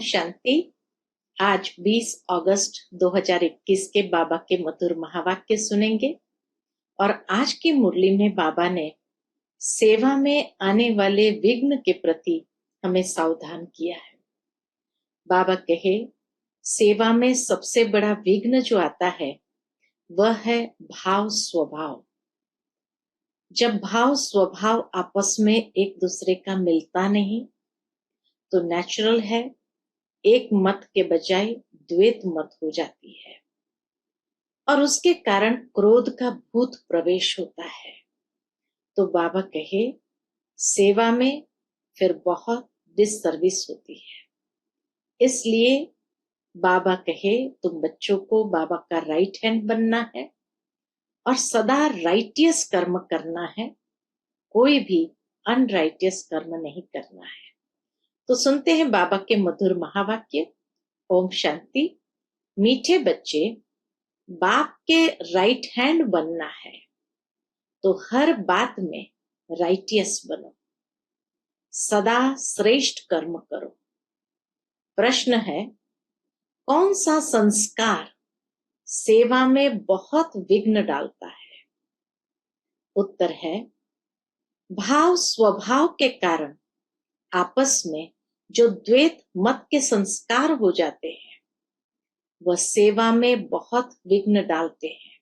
शांति। आज 20 अगस्त 2021 के बाबा के मधुर महावाक्य सुनेंगे और आज की मुरली में बाबा ने सेवा में आने वाले विघ्न के प्रति हमें सावधान किया है। बाबा कहे, सेवा में सबसे बड़ा विघ्न जो आता है वह है भाव स्वभाव। जब भाव स्वभाव आपस में एक दूसरे का मिलता नहीं तो नेचुरल है एक मत के बजाय द्वैत मत हो जाती है और उसके कारण क्रोध का भूत प्रवेश होता है। तो बाबा कहे, सेवा में फिर बहुत डिससर्विस होती है। इसलिए बाबा कहे, तुम बच्चों को बाबा का राइट हैंड बनना है और सदा राइटियस कर्म करना है, कोई भी अनराइटियस कर्म नहीं करना है। तो सुनते हैं बाबा के मधुर महावाक्य। ओम शांति। मीठे बच्चे, बाप के राइट हैंड बनना है तो हर बात में राइटियस बनो, सदा श्रेष्ठ कर्म करो। प्रश्न है, कौन सा संस्कार सेवा में बहुत विघ्न डालता है? उत्तर है, भाव स्वभाव के कारण आपस में जो द्वैत मत के संस्कार हो जाते हैं वह सेवा में बहुत विघ्न डालते हैं।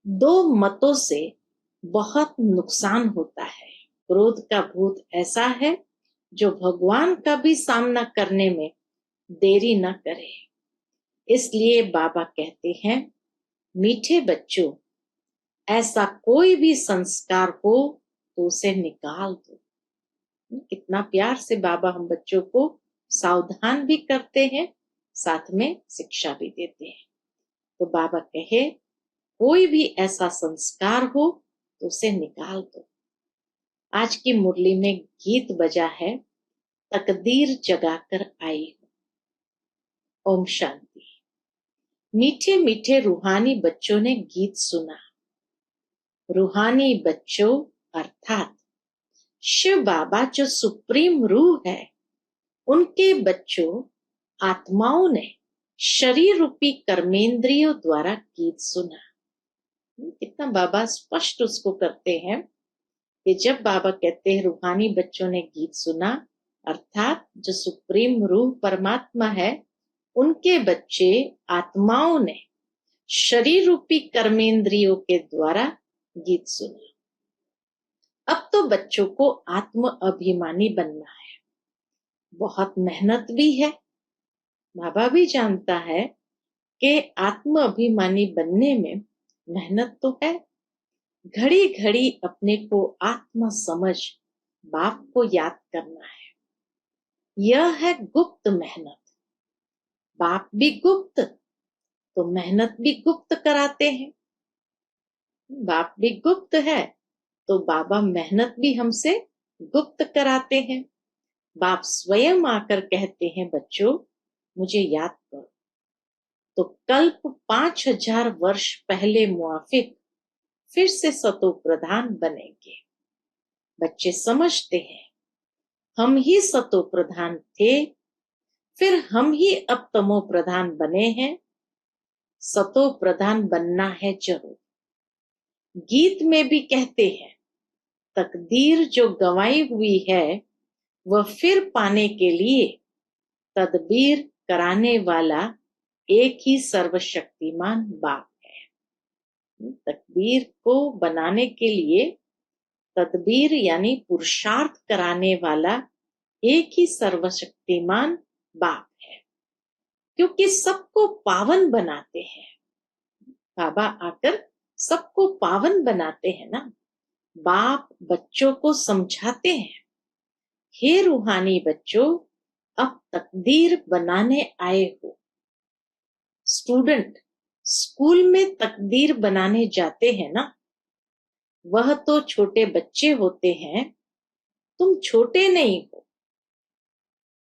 दो मतों से बहुत नुकसान होता है। क्रोध का भूत ऐसा है जो भगवान का भी सामना करने में देरी न करे। इसलिए बाबा कहते हैं, मीठे बच्चों, ऐसा कोई भी संस्कार हो तो उसे निकाल दो। कितना प्यार से बाबा हम बच्चों को सावधान भी करते हैं, साथ में शिक्षा भी देते हैं। तो बाबा कहे, कोई भी ऐसा संस्कार हो तो उसे निकाल दो। आज की मुरली में गीत बजा है, तकदीर जगाकर आई हूं। ओम शांति। मीठे मीठे रूहानी बच्चों ने गीत सुना। रूहानी बच्चों अर्थात शिव बाबा जो सुप्रीम रूह है, उनके बच्चों आत्माओं ने शरीर रूपी कर्मेंद्रियों द्वारा गीत सुना। कितना बाबा स्पष्ट उसको करते हैं कि जब बाबा कहते हैं रूहानी बच्चों ने गीत सुना, अर्थात जो सुप्रीम रूह परमात्मा है, उनके बच्चे आत्माओं ने शरीर रूपी कर्मेंद्रियों के द्वारा गीत सुना। अब तो बच्चों को आत्म अभिमानी बनना है। बहुत मेहनत भी है। बाबा भी जानता है कि आत्म अभिमानी बनने में मेहनत तो है। घड़ी घड़ी अपने को आत्मा समझ बाप को याद करना है। यह है गुप्त मेहनत। बाप भी गुप्त तो मेहनत भी गुप्त कराते हैं। बाप भी गुप्त है तो बाबा मेहनत भी हमसे गुप्त कराते हैं। बाप स्वयं आकर कहते हैं, बच्चों मुझे याद करो। तो कल्प 5000 वर्ष पहले मुआफिक फिर से सतो प्रधान बनेंगे। बच्चे समझते हैं हम ही सतो प्रधान थे, फिर हम ही अब तमो प्रधान बने हैं। सतो प्रधान बनना है जरूर। गीत में भी कहते हैं, तकदीर जो गंवाई हुई है वह फिर पाने के लिए तदबीर कराने वाला एक ही सर्वशक्तिमान बाप है। तकदीर को बनाने के लिए तदबीर यानी पुरुषार्थ कराने वाला एक ही सर्वशक्तिमान बाप है, क्योंकि सबको पावन बनाते हैं। बाबा आकर सबको पावन बनाते हैं ना। बाप बच्चों को समझाते हैं, हे रूहानी बच्चों, अब तकदीर बनाने आए हो। स्टूडेंट स्कूल में तकदीर बनाने जाते हैं ना, वह तो छोटे बच्चे होते हैं, तुम छोटे नहीं हो।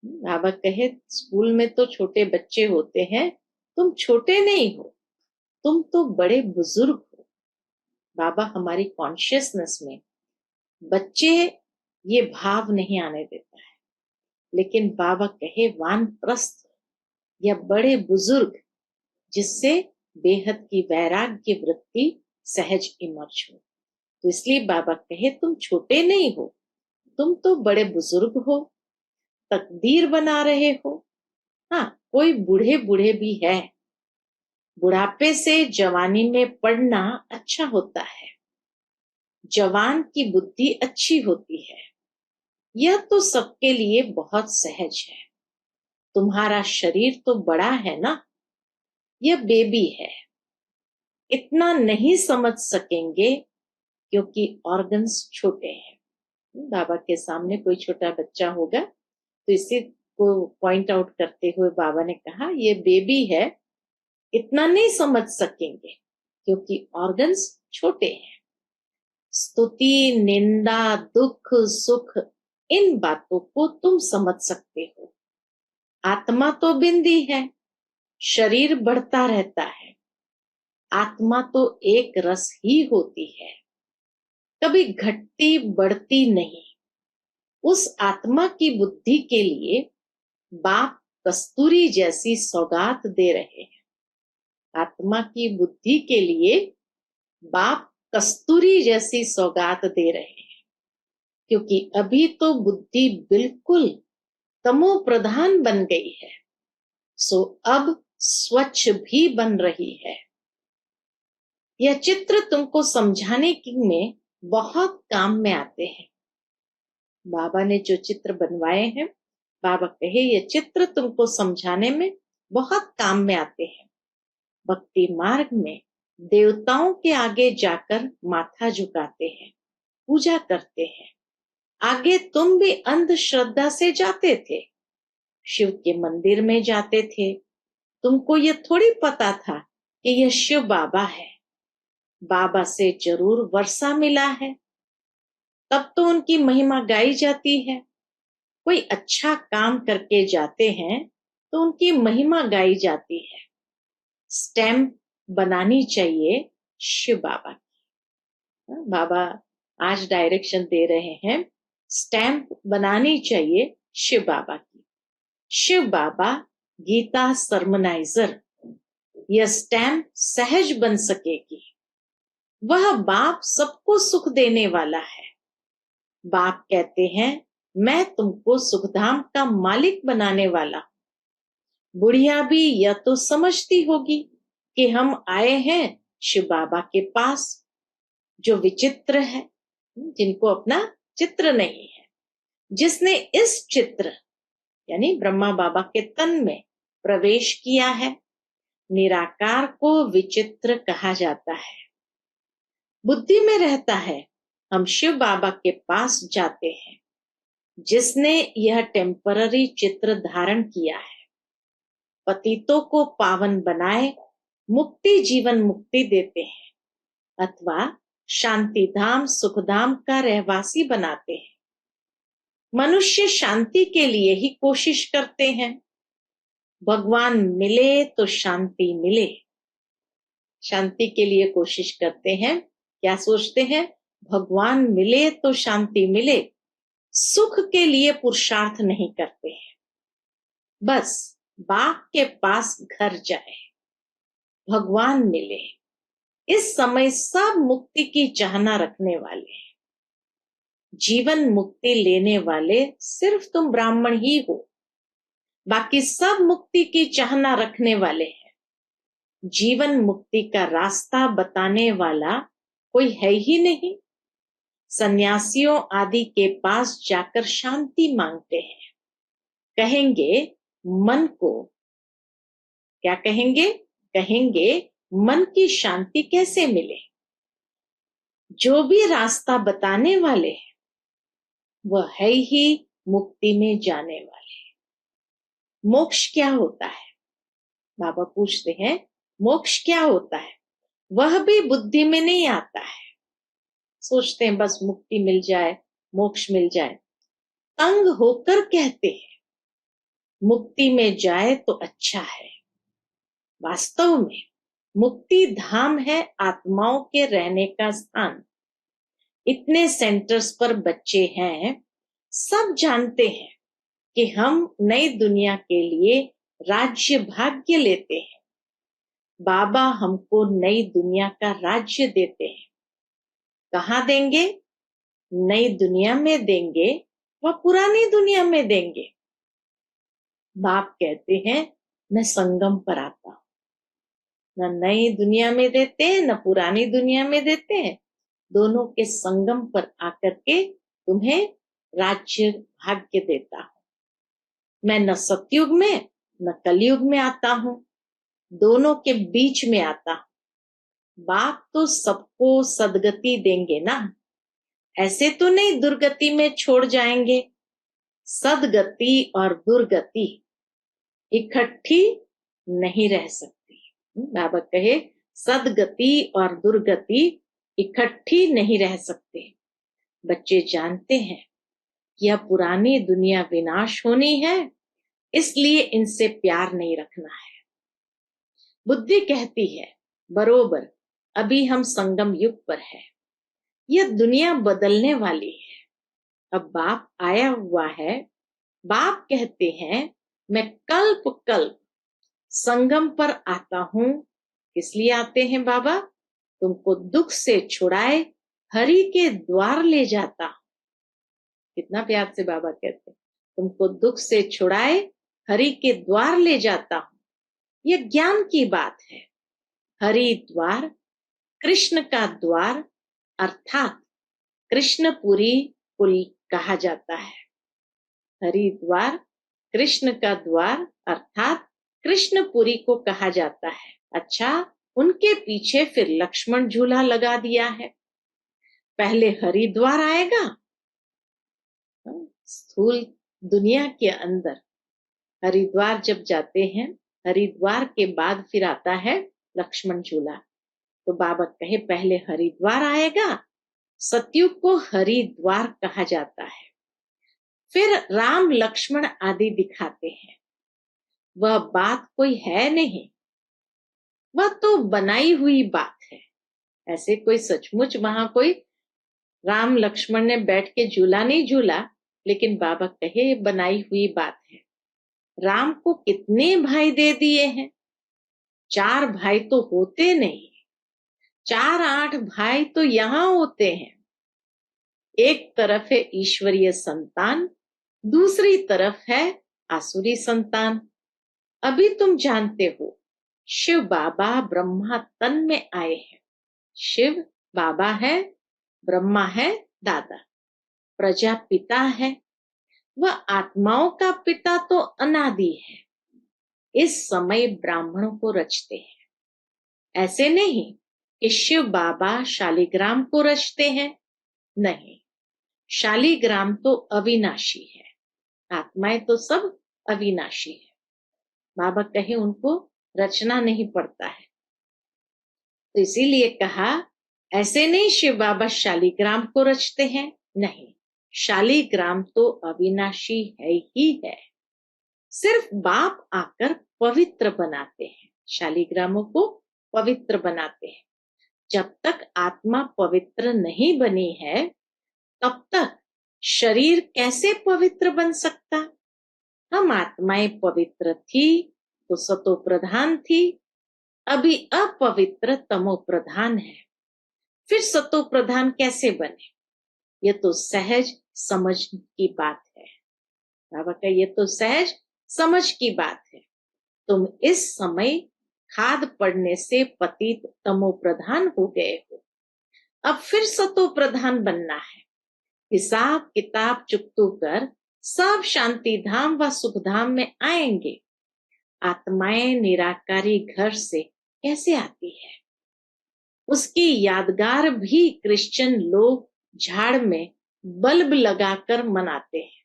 बाबा कहे, स्कूल में तो छोटे बच्चे होते हैं, तुम छोटे नहीं हो, तुम तो बड़े बुजुर्ग हो। बाबा हमारी कॉन्शियसनेस में बच्चे ये भाव नहीं आने देता है। लेकिन बाबा कहे वानप्रस्थ या बड़े बुजुर्ग, जिससे बेहद की वैराग्य वृत्ति सहज इमर्ज हो। तो इसलिए बाबा कहे तुम छोटे नहीं हो, तुम तो बड़े बुजुर्ग हो, तकदीर बना रहे हो। हाँ, कोई बूढ़े बूढ़े भी है, बुढ़ापे से जवानी में पढ़ना अच्छा होता है, जवान की बुद्धि अच्छी होती है, यह तो सबके लिए बहुत सहज है। तुम्हारा शरीर तो बड़ा है ना, यह बेबी है, इतना नहीं समझ सकेंगे क्योंकि ऑर्गन्स छोटे हैं। बाबा के सामने कोई छोटा बच्चा होगा तो इसी को पॉइंट आउट करते हुए बाबा ने कहा ये बेबी है, इतना नहीं समझ सकेंगे क्योंकि ऑर्गन्स छोटे हैं। स्तुति, निंदा, दुख, सुख, इन बातों को तुम समझ सकते हो। आत्मा तो बिंदी है, शरीर बढ़ता रहता है, आत्मा तो एक रस ही होती है, कभी घटती बढ़ती नहीं। उस आत्मा की बुद्धि के लिए बाप कस्तूरी जैसी सौगात दे रहे हैं। आत्मा की बुद्धि के लिए बाप कस्तूरी जैसी सौगात दे रहे हैं, क्योंकि अभी तो बुद्धि बिल्कुल तमो प्रधान बन गई है, सो अब स्वच्छ भी बन रही है। यह चित्र तुमको समझाने की में बहुत काम में आते हैं। बाबा ने जो चित्र बनवाए हैं, बाबा कहे ये चित्र तुमको समझाने में बहुत काम में आते हैं। भक्ति मार्ग में देवताओं के आगे जाकर माथा झुकाते हैं, पूजा करते हैं। आगे तुम भी अंधश्रद्धा से जाते थे, शिव के मंदिर में जाते थे, तुमको ये थोड़ी पता था कि यह शिव बाबा है। बाबा से जरूर वर्षा मिला है, तब तो उनकी महिमा गाई जाती है। कोई अच्छा काम करके जाते हैं तो उनकी महिमा गाई जाती है। स्टैम्प बनानी चाहिए शिव बाबा की। बाबा आज डायरेक्शन दे रहे हैं, स्टैम्प बनानी चाहिए शिव बाबा की। शिव बाबा गीता सरमनाइजर, यह स्टैम्प सहज बन सकेगी। वह बाप सबको सुख देने वाला है। बाप कहते हैं मैं तुमको सुखधाम का मालिक बनाने वाला हूं। बुढ़िया भी यह तो समझती होगी कि हम आए हैं शिव बाबा के पास, जो विचित्र है, जिनको अपना चित्र नहीं है। जिसने इस चित्र यानी ब्रह्मा बाबा के तन में प्रवेश किया है, निराकार को विचित्र कहा जाता है। बुद्धि में रहता है हम शिव बाबा के पास जाते हैं, जिसने यह टेम्पररी चित्र धारण किया है। पतितों को पावन बनाए मुक्ति जीवन मुक्ति देते हैं, अथवा शांति धाम सुखधाम का रहवासी बनाते हैं। मनुष्य शांति के लिए ही कोशिश करते हैं। भगवान मिले तो शांति मिले, शांति के लिए कोशिश करते हैं। क्या सोचते हैं? भगवान मिले तो शांति मिले। सुख के लिए पुरुषार्थ नहीं करते हैं, बस बाप के पास घर जाए, भगवान मिले। इस समय सब मुक्ति की चाहना रखने वाले हैं। जीवन मुक्ति लेने वाले सिर्फ तुम ब्राह्मण ही हो, बाकी सब मुक्ति की चाहना रखने वाले हैं। जीवन मुक्ति का रास्ता बताने वाला कोई है ही नहीं। सन्यासियों आदि के पास जाकर शांति मांगते हैं, कहेंगे मन को, क्या कहेंगे? कहेंगे मन की शांति कैसे मिले। जो भी रास्ता बताने वाले हैं वह है ही मुक्ति में जाने वाले। मोक्ष क्या होता है? बाबा पूछते हैं मोक्ष क्या होता है? वह भी बुद्धि में नहीं आता है। सोचते हैं बस मुक्ति मिल जाए, मोक्ष मिल जाए। तंग होकर कहते हैं मुक्ति में जाए तो अच्छा है। वास्तव में मुक्ति धाम है आत्माओं के रहने का स्थान। इतने सेंटर्स पर बच्चे हैं, सब जानते हैं कि हम नई दुनिया के लिए राज्य भाग्य लेते हैं। बाबा हमको नई दुनिया का राज्य देते हैं। कहाँ देंगे? नई दुनिया में देंगे व पुरानी दुनिया में देंगे। बाप कहते हैं मैं संगम पर आता हूं, न नई दुनिया में देते हैं न पुरानी दुनिया में देते हैं, दोनों के संगम पर आकर के तुम्हें राज्य भाग्य देता हूं। मैं न सतयुग में न कलयुग में आता हूं, दोनों के बीच में आता हूं। बाप तो सबको सदगति देंगे ना, ऐसे तो नहीं दुर्गति में छोड़ जाएंगे। सदगति और दुर्गति इकट्ठी नहीं रह सकती। बाबा कहे सदगति और दुर्गति इकट्ठी नहीं रह सकते। बच्चे जानते हैं कि यह पुरानी दुनिया विनाश होनी है, इसलिए इनसे प्यार नहीं रखना है। बुद्धि कहती है बरोबर अभी हम संगम युग पर है, यह दुनिया बदलने वाली है। अब बाप आया हुआ है। बाप कहते हैं मैं कल्प कल्प संगम पर आता हूं। किस लिए आते हैं बाबा? तुमको दुख से छुड़ाए हरि के द्वार ले जाता हूं। कितना प्यार से बाबा कहते हैं तुमको दुख से छुड़ाए हरि के द्वार ले जाता हूं। यह ज्ञान की बात है। हरि द्वार कृष्ण का द्वार अर्थात कृष्णपुरी कुल कहा जाता है। हरिद्वार कृष्ण का द्वार अर्थात कृष्णपुरी को कहा जाता है। अच्छा, उनके पीछे फिर लक्ष्मण झूला लगा दिया है। पहले हरिद्वार आएगा, स्थूल दुनिया के अंदर हरिद्वार जब जाते हैं, हरिद्वार के बाद फिर आता है लक्ष्मण झूला। तो बाबा कहे पहले हरिद्वार आएगा, सतयुग को हरिद्वार कहा जाता है। फिर राम लक्ष्मण आदि दिखाते हैं। वह बात कोई है नहीं, वह तो बनाई हुई बात है। ऐसे कोई सचमुच वहां कोई राम लक्ष्मण ने बैठ के झूला नहीं झूला, लेकिन बाबा कहे बनाई हुई बात है। राम को कितने भाई दे दिए हैं? 4 भाई तो होते नहीं, 4-8 भाई तो यहां होते हैं। एक तरफ है ईश्वरीय संतान, दूसरी तरफ है आसुरी संतान। अभी तुम जानते हो शिव बाबा ब्रह्मा तन में आए हैं। शिव बाबा है, ब्रह्मा है दादा, प्रजा पिता है। वह आत्माओं का पिता तो अनादि है। इस समय ब्राह्मणों को रचते हैं। ऐसे नहीं कि शिव बाबा शालिग्राम को रचते हैं, नहीं, शालिग्राम तो अविनाशी है, आत्माएं तो सब अविनाशी है। बाबा कहे उनको रचना नहीं पड़ता है। तो इसीलिए कहा ऐसे नहीं शिव बाबा शालिग्राम को रचते हैं, नहीं, शालिग्राम तो अविनाशी है ही है। सिर्फ बाप आकर पवित्र बनाते हैं, शालिग्रामों को पवित्र बनाते हैं। जब तक आत्मा पवित्र नहीं बनी है, तब तक शरीर कैसे पवित्र बन सकता? हम आत्माएं पवित्र थी तो सतो प्रधान थी, अभी अपवित्र तमो प्रधान है। फिर सतो प्रधान कैसे बने? ये तो सहज समझ की बात है। बाबा का ये तो सहज समझ की बात है। तुम इस समय खाद पड़ने से पतित तमो प्रधान हो गए हो, अब फिर सतो प्रधान बनना है। हिसाब किताब चुकतू कर सब शांति धाम व सुख धाम में आएंगे। आत्माएं निराकारी घर से कैसे आती है? उसकी यादगार भी क्रिश्चियन लोग झाड़ में बल्ब लगाकर मनाते हैं।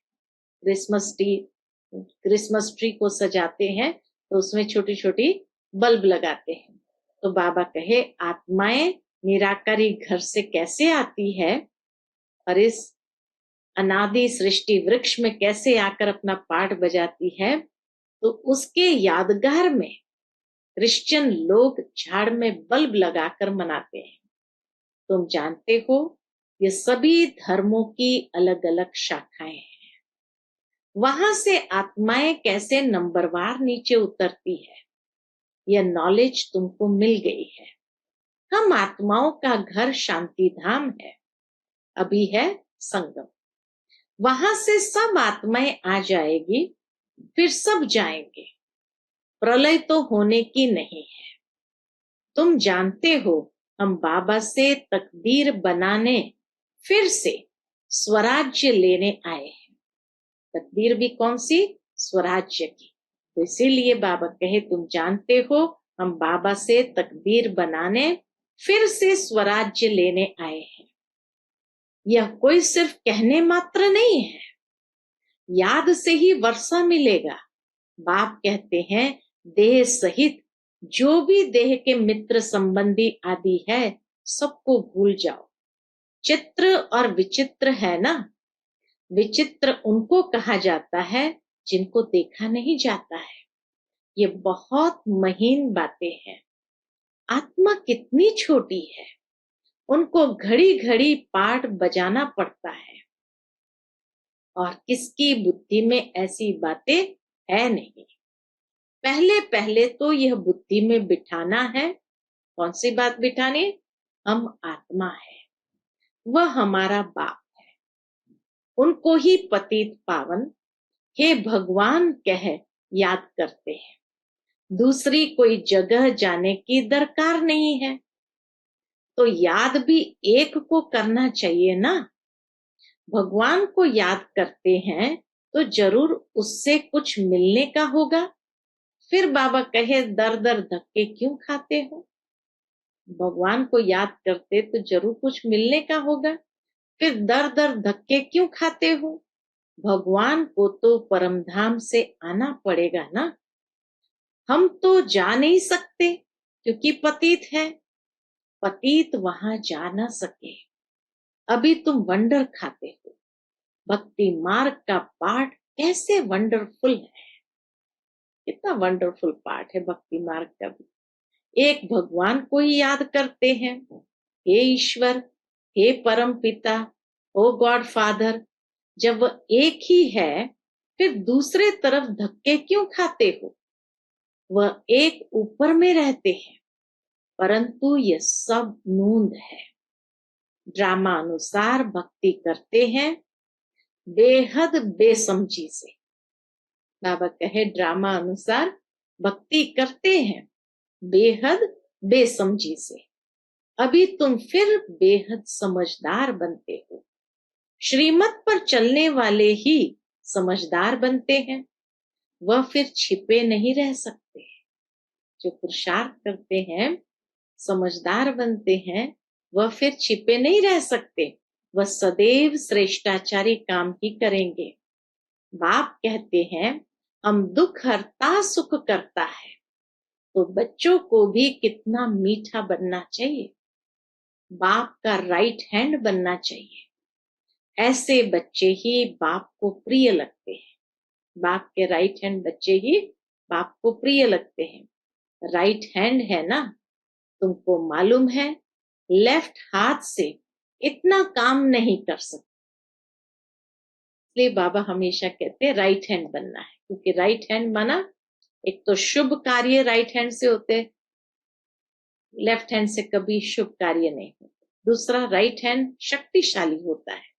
क्रिसमस ट्री को सजाते हैं तो उसमें छोटी छोटी बल्ब लगाते हैं। तो बाबा कहे आत्माएं निराकारी घर से कैसे आती है और इस अनादि सृष्टि वृक्ष में कैसे आकर अपना पाठ बजाती है, तो उसके यादगार में क्रिश्चियन लोग झाड़ में बल्ब लगाकर मनाते हैं। तुम जानते हो ये सभी धर्मों की अलग अलग शाखाएं हैं। वहां से आत्माएं कैसे नंबरवार नीचे उतरती है, यह नॉलेज तुमको मिल गई है। हम आत्माओं का घर शांति धाम है, अभी है संगम। वहां से सब आत्माएं आ जाएगी, फिर सब जाएंगे। प्रलय तो होने की नहीं है। तुम जानते हो, हम बाबा से तकदीर बनाने, फिर से स्वराज्य लेने आए हैं। तकदीर भी कौन सी? स्वराज्य की। तो इसीलिए बाबा कहे, तुम जानते हो, हम बाबा से तकदीर बनाने, फिर से स्वराज्य लेने आए हैं। यह कोई सिर्फ कहने मात्र नहीं है, याद से ही वर्षा मिलेगा। बाप कहते हैं, देह सहित जो भी देह के मित्र संबंधी आदि है, सबको भूल जाओ। चित्र और विचित्र है ना। विचित्र उनको कहा जाता है जिनको देखा नहीं जाता है। ये बहुत महीन बातें हैं। आत्मा कितनी छोटी है, उनको घड़ी घड़ी पाठ बजाना पड़ता है, और किसकी बुद्धि में ऐसी बातें है नहीं। पहले पहले तो यह बुद्धि में बिठाना है। कौन सी बात बिठानी? हम आत्मा है, वह हमारा बाप है। उनको ही पतित पावन हे भगवान कह याद करते हैं। दूसरी कोई जगह जाने की दरकार नहीं है। तो याद भी एक को करना चाहिए ना। भगवान को याद करते हैं तो जरूर उससे कुछ मिलने का होगा। फिर बाबा कहे, दर दर धक्के क्यों खाते हो? भगवान को याद करते तो जरूर कुछ मिलने का होगा, फिर दर दर धक्के क्यों खाते हो? भगवान को तो परमधाम से आना पड़ेगा ना। हम तो जा नहीं सकते क्योंकि पतित है। पतित वहां जा ना सके। अभी तुम वंडर खाते हो। भक्ति मार्ग का पाठ कैसे वंडरफुल है। कितना वंडरफुल पाठ है भक्ति मार्ग का भी। एक भगवान को ही याद करते हैं, हे ईश्वर, हे परम पिता, ओ गॉड फादर। जब वह एक ही है, फिर दूसरे तरफ धक्के क्यों खाते हो? वह एक ऊपर में रहते हैं, परंतु यह सब नूंद है। ड्रामा अनुसार भक्ति करते हैं, बेहद बेसमझी से। बाबा कहे, ड्रामा अनुसार भक्ति करते हैं, बेहद बेसमझी से। अभी तुम फिर बेहद समझदार बनते हो। श्रीमत पर चलने वाले ही समझदार बनते हैं, वह फिर छिपे नहीं रह सकते। जो पुरुषार्थ करते हैं, समझदार बनते हैं, वह फिर छिपे नहीं रह सकते। वह सदैव श्रेष्ठाचारी काम ही करेंगे। बाप कहते हैं, हम दुख हरता सुख करता है। तो बच्चों को भी कितना मीठा बनना चाहिए, बाप का राइट हैंड बनना चाहिए। ऐसे बच्चे ही बाप को प्रिय लगते हैं। बाप के राइट हैंड बच्चे ही बाप को प्रिय लगते हैं। राइट हैंड है ना, तुमको मालूम है, लेफ्ट हाथ से इतना काम नहीं कर सकते। इसलिए बाबा हमेशा कहते हैं राइट हैंड बनना है, क्योंकि राइट हैंड माना एक तो शुभ कार्य राइट हैंड से होते, लेफ्ट हैंड से कभी शुभ कार्य नहीं होते। दूसरा, राइट हैंड शक्तिशाली होता है।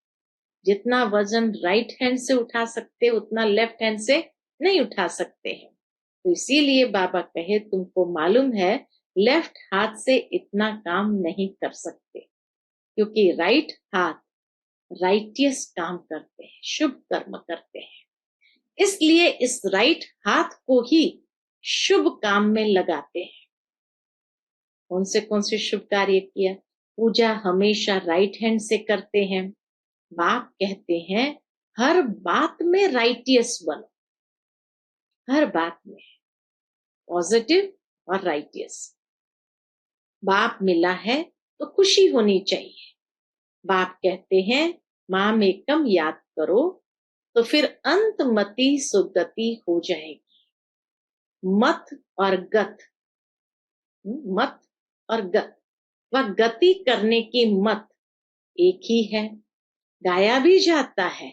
जितना वजन राइट हैंड से उठा सकते उतना लेफ्ट हैंड से नहीं उठा सकते हैं। तो इसीलिए बाबा कहे, तुमको मालूम है, लेफ्ट हाथ से इतना काम नहीं कर सकते, क्योंकि राइट हाथ राइटियस काम करते हैं, शुभ कर्म करते हैं। इसलिए इस राइट हाथ को ही शुभ काम में लगाते हैं। कौन से शुभ कार्य किया? पूजा हमेशा राइट हैंड से करते हैं। बाप कहते हैं, हर बात में राइटियस बनो, हर बात में पॉजिटिव और राइटियस। बाप मिला है तो खुशी होनी चाहिए। बाप कहते हैं, माम एकम याद करो तो फिर अंतमति सुगति हो जाएगी। मत और गत, मत और गत, वह गति करने की मत एक ही है। गाया भी जाता है,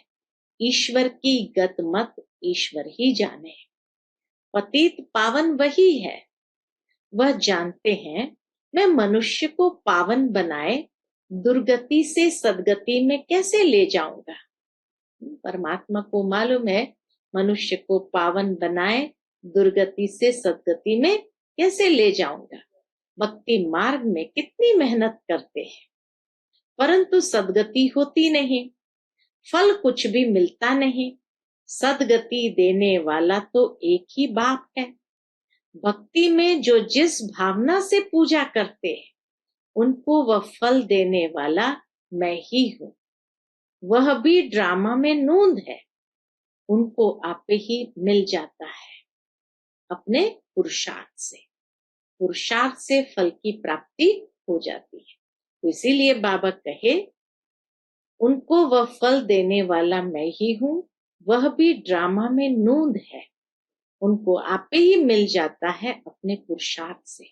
ईश्वर की गत मत ईश्वर ही जाने। पतित पावन वही है, वह जानते हैं मैं मनुष्य को पावन बनाए दुर्गति से सदगति में कैसे ले जाऊंगा। परमात्मा को मालूम है मनुष्य को पावन बनाए दुर्गति से सदगति में कैसे ले जाऊंगा। भक्ति मार्ग में कितनी मेहनत करते हैं, परंतु सदगति होती नहीं, फल कुछ भी मिलता नहीं। सदगति देने वाला तो एक ही बाप है। भक्ति में जो जिस भावना से पूजा करते हैं उनको वह फल देने वाला मैं ही हूँ। वह भी ड्रामा में नूंद है, उनको आपे ही मिल जाता है अपने पुरुषार्थ से। पुरुषार्थ से फल की प्राप्ति हो जाती है। तो इसीलिए बाबा कहे उनको वह फल देने वाला मैं ही हूँ, वह भी ड्रामा में नूंद है, उनको आपे ही मिल जाता है अपने पुरुषार्थ से।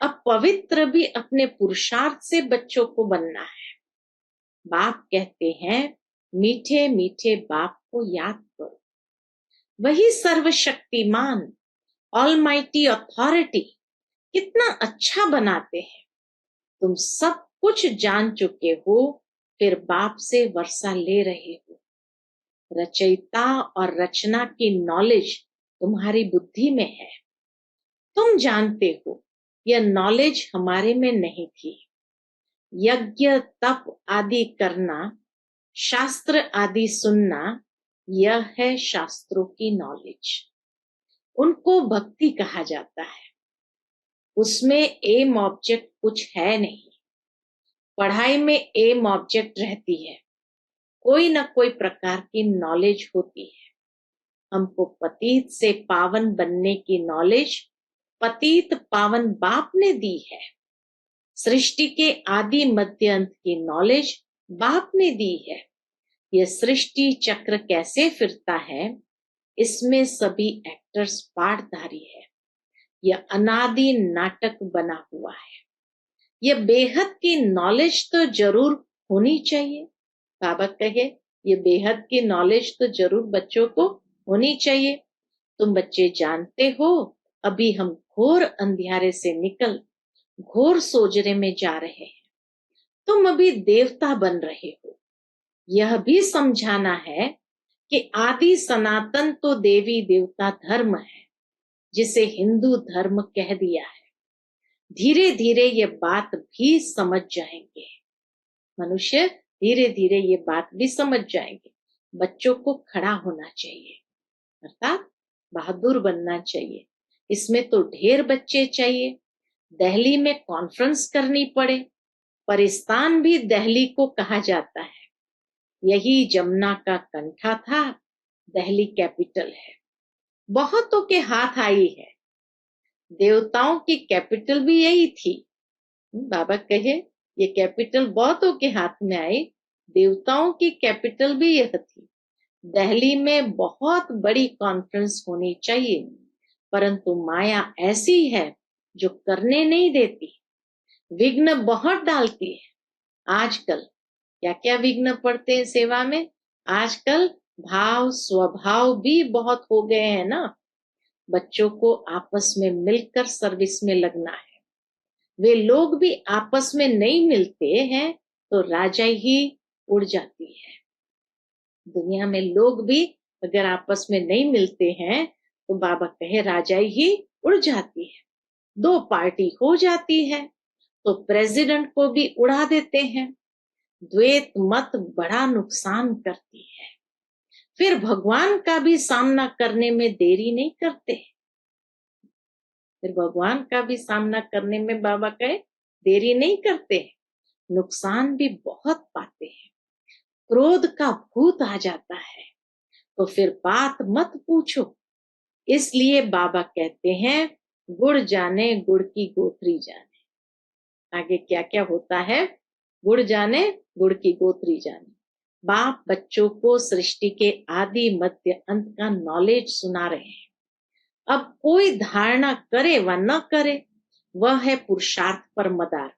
अब पवित्र भी अपने पुरुषार्थ से बच्चों को बनना है। बाप कहते हैं मीठे मीठे बाप को याद करो, वही सर्वशक्तिमान ऑलमाइटी अथॉरिटी कितना अच्छा बनाते हैं। तुम सब कुछ जान चुके हो, फिर बाप से वर्षा ले रहे हो। रचयिता और रचना की नॉलेज तुम्हारी बुद्धि में है, तुम जानते हो यह नॉलेज हमारे में नहीं थी। यज्ञ तप आदि करना, शास्त्र आदि सुनना, यह है शास्त्रों की नॉलेज। उनको भक्ति कहा जाता है। उसमें एम ऑब्जेक्ट कुछ है नहीं। पढ़ाई में एम ऑब्जेक्ट रहती है, कोई न कोई प्रकार की नॉलेज होती है। हमको पतित से पावन बनने की नॉलेज पतित पावन बाप ने दी है। सृष्टि के आदि मध्य अंत की नॉलेज बाप ने दी है। यह सृष्टि चक्र कैसे फिरता है, इसमें सभी एक्टर्स पाठधारी है। यह अनादि नाटक बना हुआ है। यह बेहद की नॉलेज तो जरूर होनी चाहिए। बाबा कहे ये बेहद की नॉलेज तो जरूर बच्चों को होनी चाहिए। तुम बच्चे जानते हो अभी हम घोर अंधियारे से निकल घोर सोजरे में जा रहे हैं। तुम अभी देवता बन रहे हो। यह भी समझाना है कि आदि सनातन तो देवी देवता धर्म है, जिसे हिंदू धर्म कह दिया है। धीरे धीरे ये बात भी समझ जाएंगे। मनुष्य धीरे धीरे ये बात भी समझ जाएंगे। बच्चों को खड़ा होना चाहिए, अर्थात बहादुर बनना चाहिए। इसमें तो ढेर बच्चे चाहिए। दिल्ली में कॉन्फ्रेंस करनी पड़े, परिस्तान भी दिल्ली को कहा जाता है। यही जमुना का कंठा था, दिल्ली कैपिटल है। बहुतों के हाथ आई है। देवताओं की कैपिटल भी यही थी। बाबा कहे ये कैपिटल बहुतों के हाथ में आई, देवताओं की कैपिटल भी यह थी। दिल्ली में बहुत बड़ी कॉन्फ्रेंस होनी चाहिए, परंतु माया ऐसी है जो करने नहीं देती, विघ्न बहुत डालती है। आजकल क्या क्या विघ्न पड़ते हैं सेवा में। आजकल भाव स्वभाव भी बहुत हो गए हैं ना। बच्चों को आपस में मिलकर सर्विस में लगना है। वे लोग भी आपस में नहीं मिलते हैं तो राजा ही उड़ जाती है। दुनिया में लोग भी अगर आपस में नहीं मिलते हैं तो बाबा कहे राजा ही उड़ जाती है। दो पार्टी हो जाती है तो प्रेसिडेंट को भी उड़ा देते हैं। द्वैत मत बड़ा नुकसान करती है। फिर भगवान का भी सामना करने में देरी नहीं करते। फिर भगवान का भी सामना करने में बाबा कहे देरी नहीं करते, नुकसान भी बहुत पाते हैं। क्रोध का भूत आ जाता है तो फिर बात मत पूछो। इसलिए बाबा कहते हैं गुड़ जाने गुड़ की गोथरी जाने। आगे क्या क्या होता है, गुड़ जाने गुड़ की गोथरी जाने। बाप बच्चों को सृष्टि के आदि मध्य अंत का नॉलेज सुना रहे हैं। अब कोई धारणा करे व न करे, वह है पुरुषार्थ पर मदार।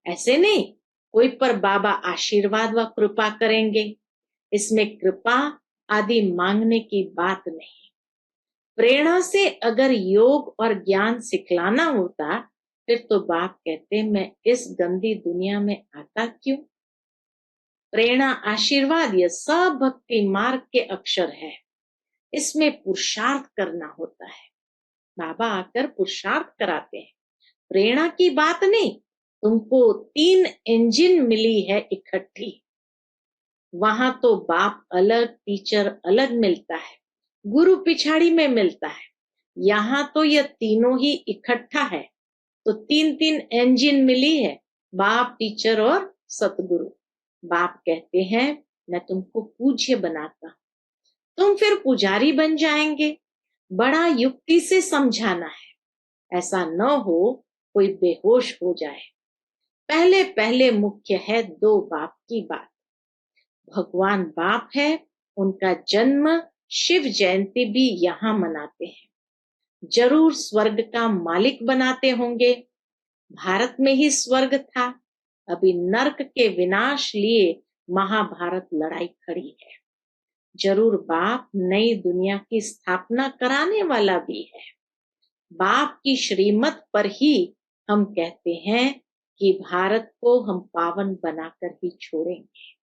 ऐसे नहीं कोई पर बाबा आशीर्वाद व कृपा करेंगे। इसमें कृपा आदि मांगने की बात नहीं। प्रेरणा से अगर योग और ज्ञान सिखलाना होता फिर तो बाप कहते मैं इस गंदी दुनिया में आता क्यों। प्रेरणा आशीर्वाद ये सब भक्ति मार्ग के अक्षर है, इसमें पुरुषार्थ करना होता है। बाबा आकर पुरुषार्थ कराते हैं, प्रेरणा की बात नहीं। तुमको 3 इंजन मिली है इकट्ठी, वहां तो बाप अलग टीचर अलग मिलता है, गुरु पिछाड़ी में मिलता है। यहाँ तो ये तीनों ही इकट्ठा है, तो 3-3 इंजन मिली है, बाप टीचर और सतगुरु। बाप कहते हैं मैं तुमको पूज्य बनाता, तुम फिर पुजारी बन जाएंगे। बड़ा युक्ति से समझाना है, ऐसा न हो कोई बेहोश हो जाए। पहले पहले मुख्य है 2 बाप की बात। भगवान बाप है, उनका जन्म शिव जयंती भी यहाँ मनाते हैं। जरूर स्वर्ग का मालिक बनाते होंगे। भारत में ही स्वर्ग था, अभी नरक के विनाश लिए महाभारत लड़ाई खड़ी है। जरूर बाप नई दुनिया की स्थापना कराने वाला भी है। बाप की श्रीमत पर ही हम कहते हैं कि भारत को हम पावन बनाकर ही छोड़ेंगे।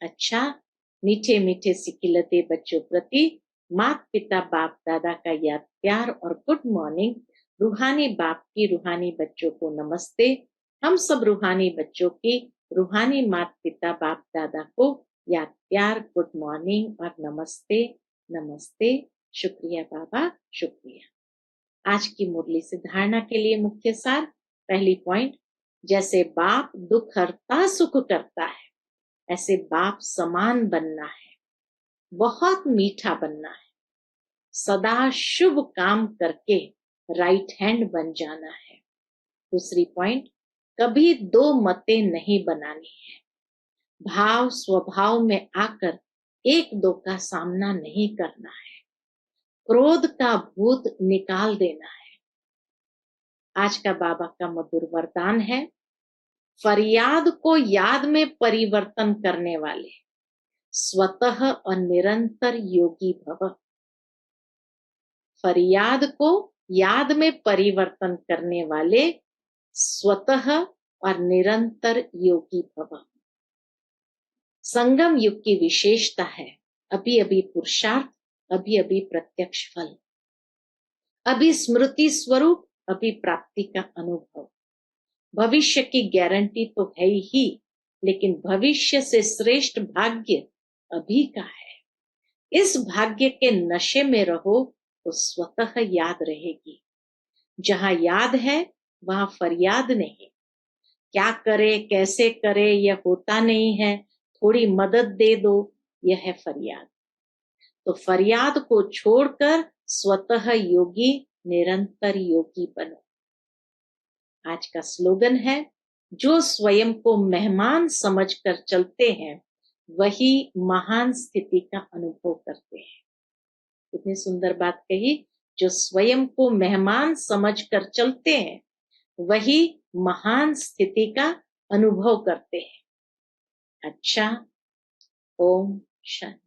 अच्छा, मीठे मीठे सिखिलते बच्चों प्रति माता पिता बाप दादा का याद प्यार और गुड मॉर्निंग। रूहानी बाप की रूहानी बच्चों को नमस्ते। हम सब रूहानी बच्चों की रूहानी माता पिता बाप दादा को याद प्यार गुड मॉर्निंग और नमस्ते नमस्ते। शुक्रिया बाबा, शुक्रिया। आज की मुरली से धारणा के लिए मुख्य सार। पहली पॉइंट, जैसे बाप दुख हरता सुख करता है, ऐसे बाप समान बनना है, बहुत मीठा बनना है, सदा शुभ काम करके राइट हैंड बन जाना है। दूसरी पॉइंट, कभी 2 मतें नहीं बनानी है, भाव स्वभाव में आकर 1-2 का सामना नहीं करना है, क्रोध का भूत निकाल देना है। आज का बाबा का मधुर वरदान है, फरियाद को याद में परिवर्तन करने वाले स्वतः और निरंतर योगी भव। फरियाद को याद में परिवर्तन करने वाले स्वतः और निरंतर योगी भव। संगम युग की विशेषता है, अभी अभी पुरुषार्थ, अभी अभी प्रत्यक्ष फल, अभी स्मृति स्वरूप, अभी प्राप्ति का अनुभव। भविष्य की गारंटी तो है ही, लेकिन भविष्य से श्रेष्ठ भाग्य अभी का है। इस भाग्य के नशे में रहो तो स्वतः याद रहेगी। जहां याद है वहां फरियाद नहीं। क्या करे कैसे करे यह होता नहीं है, थोड़ी मदद दे दो, यह है फरियाद। तो फरियाद को छोड़कर स्वतः योगी निरंतर योगी बनो। आज का स्लोगन है, जो स्वयं को मेहमान समझकर चलते हैं वही महान स्थिति का अनुभव करते हैं। कितनी सुंदर बात कही, जो स्वयं को मेहमान समझकर चलते हैं वही महान स्थिति का अनुभव करते हैं। अच्छा, Om Shanti.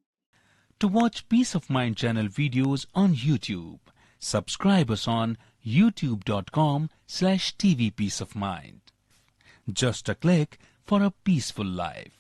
To watch Peace of Mind channel videos on YouTube, subscribe us on youtube.com/tvpeaceofmind. Just a click for a peaceful life.